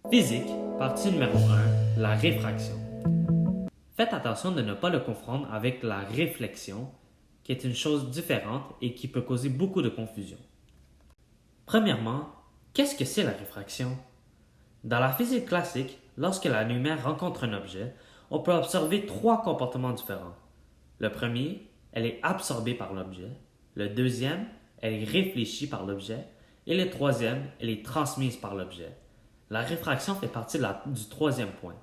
Physique, partie numéro 1, la réfraction. Faites attention de ne pas le confondre avec la réflexion, qui est une chose différente et qui peut causer beaucoup de confusion. Premièrement, qu'est-ce que c'est la réfraction? Dans la physique classique, lorsque la lumière rencontre un objet, on peut observer trois comportements différents. Le premier, elle est absorbée par l'objet. Le deuxième, elle est réfléchie par l'objet. Et le troisième, elle est transmise par l'objet. La réfraction fait partie du troisième point.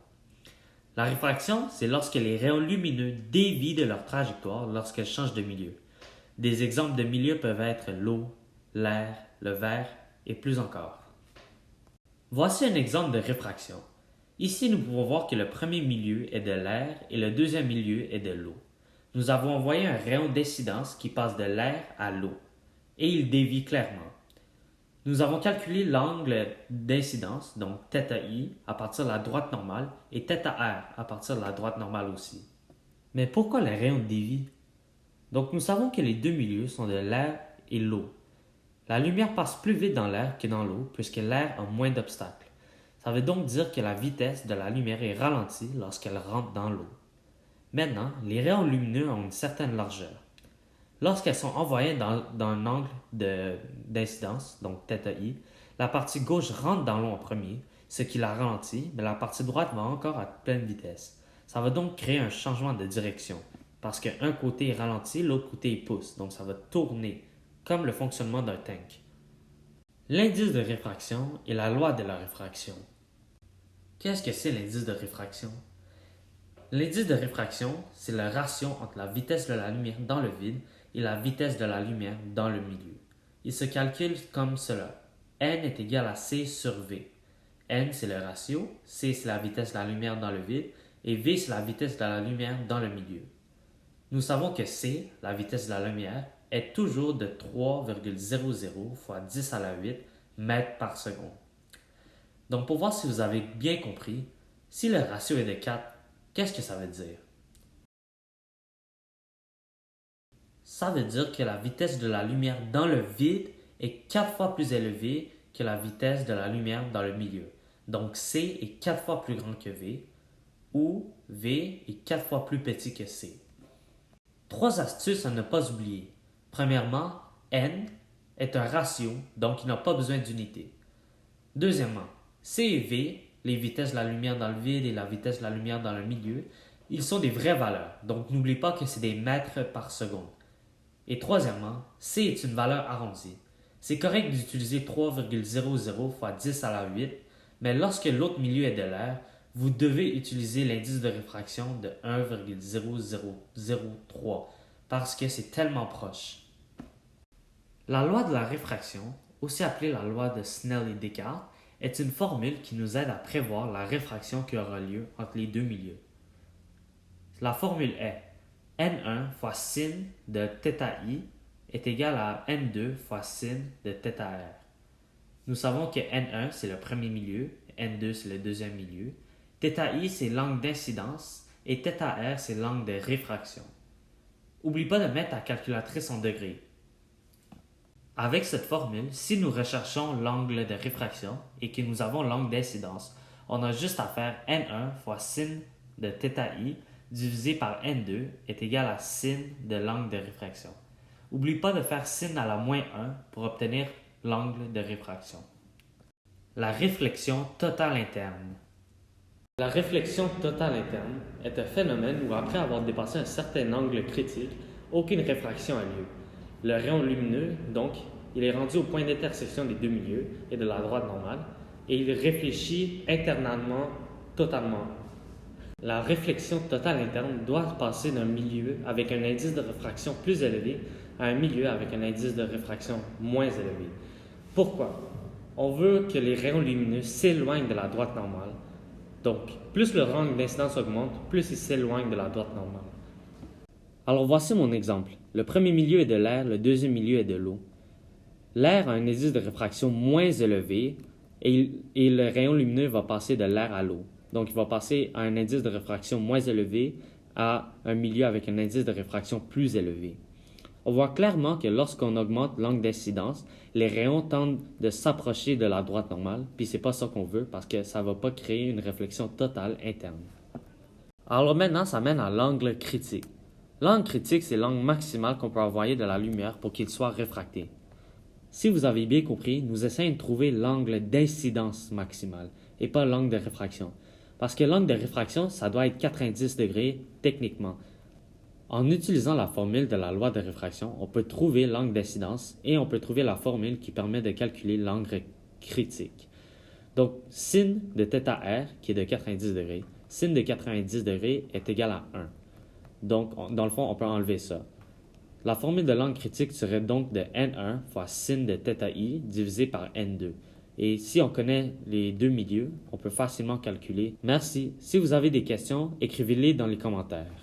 La réfraction, c'est lorsque les rayons lumineux dévient de leur trajectoire lorsqu'elles changent de milieu. Des exemples de milieux peuvent être l'eau, l'air, le verre et plus encore. Voici un exemple de réfraction. Ici, nous pouvons voir que le premier milieu est de l'air et le deuxième milieu est de l'eau. Nous avons envoyé un rayon d'incidence qui passe de l'air à l'eau et il dévie clairement. Nous avons calculé l'angle d'incidence, donc θi, à partir de la droite normale et θr à partir de la droite normale aussi. Mais pourquoi les rayons dévient? Donc nous savons que les deux milieux sont de l'air et l'eau. La lumière passe plus vite dans l'air que dans l'eau puisque l'air a moins d'obstacles. Ça veut donc dire que la vitesse de la lumière est ralentie lorsqu'elle rentre dans l'eau. Maintenant, les rayons lumineux ont une certaine largeur. Lorsqu'elles sont envoyées dans un angle d'incidence, donc θi, la partie gauche rentre dans l'eau en premier, ce qui la ralentit, mais la partie droite va encore à pleine vitesse. Ça va donc créer un changement de direction, parce qu'un côté est ralenti, l'autre côté est pousse, donc ça va tourner, comme le fonctionnement d'un tank. L'indice de réfraction est la loi de la réfraction. Qu'est-ce que c'est l'indice de réfraction? L'indice de réfraction, c'est le ratio entre la vitesse de la lumière dans le vide et la vitesse de la lumière dans le milieu. Il se calcule comme cela. N est égal à C sur V. N, c'est le ratio, C, c'est la vitesse de la lumière dans le vide, et V, c'est la vitesse de la lumière dans le milieu. Nous savons que C, la vitesse de la lumière, est toujours de 3,00 fois 10 à la 8 mètres par seconde. Donc pour voir si vous avez bien compris, si le ratio est de 4, qu'est-ce que ça veut dire? Ça veut dire que la vitesse de la lumière dans le vide est 4 fois plus élevée que la vitesse de la lumière dans le milieu. Donc C est 4 fois plus grand que V, ou V est 4 fois plus petit que C. Trois astuces à ne pas oublier. Premièrement, N est un ratio, donc il n'a pas besoin d'unité. Deuxièmement, C et V, les vitesses de la lumière dans le vide et la vitesse de la lumière dans le milieu, ils sont des vraies valeurs, donc n'oublie pas que c'est des mètres par seconde. Et troisièmement, C est une valeur arrondie. C'est correct d'utiliser 3,00 fois 10 à la 8, mais lorsque l'autre milieu est de l'air, vous devez utiliser l'indice de réfraction de 1,0003 parce que c'est tellement proche. La loi de la réfraction, aussi appelée la loi de Snell et Descartes, est une formule qui nous aide à prévoir la réfraction qui aura lieu entre les deux milieux. La formule est N1 fois sin de θi est égal à N2 fois sin de θr. Nous savons que N1 c'est le premier milieu, N2 c'est le deuxième milieu, θi c'est l'angle d'incidence et θr c'est l'angle de réfraction. N'oublie pas de mettre ta calculatrice en degrés. Avec cette formule, si nous recherchons l'angle de réfraction et que nous avons l'angle d'incidence, on a juste à faire N1 fois sin de θi divisé par N2 est égal à sin de l'angle de réfraction. N'oublie pas de faire sin à la moins 1 pour obtenir l'angle de réfraction. La réflexion totale interne. La réflexion totale interne est un phénomène où après avoir dépassé un certain angle critique, aucune réfraction a lieu. Le rayon lumineux, donc, il est rendu au point d'intersection des deux milieux et de la droite normale, et il réfléchit internalement totalement. La réflexion totale interne doit passer d'un milieu avec un indice de réfraction plus élevé à un milieu avec un indice de réfraction moins élevé. Pourquoi? On veut que les rayons lumineux s'éloignent de la droite normale. Donc, plus le angle d'incidence augmente, plus il s'éloigne de la droite normale. Alors voici mon exemple. Le premier milieu est de l'air, le deuxième milieu est de l'eau. L'air a un indice de réfraction moins élevé et le rayon lumineux va passer de l'air à l'eau. Donc il va passer à un indice de réfraction moins élevé à un milieu avec un indice de réfraction plus élevé. On voit clairement que lorsqu'on augmente l'angle d'incidence, les rayons tendent de s'approcher de la droite normale, puis c'est pas ça qu'on veut parce que ça va pas créer une réflexion totale interne. Alors maintenant, ça mène à l'angle critique. L'angle critique, c'est l'angle maximal qu'on peut envoyer de la lumière pour qu'il soit réfracté. Si vous avez bien compris, nous essayons de trouver l'angle d'incidence maximale et pas l'angle de réfraction. Parce que l'angle de réfraction, ça doit être 90 degrés techniquement. En utilisant la formule de la loi de réfraction, on peut trouver l'angle d'incidence et on peut trouver la formule qui permet de calculer l'angle critique. Donc, sin de θr, qui est de 90 degrés, sin de 90 degrés est égal à 1. Donc, dans le fond, on peut enlever ça. La formule de l'angle critique serait donc de n1 fois sin de θi divisé par n2. Et si on connaît les deux milieux, on peut facilement calculer. Merci. Si vous avez des questions, écrivez-les dans les commentaires.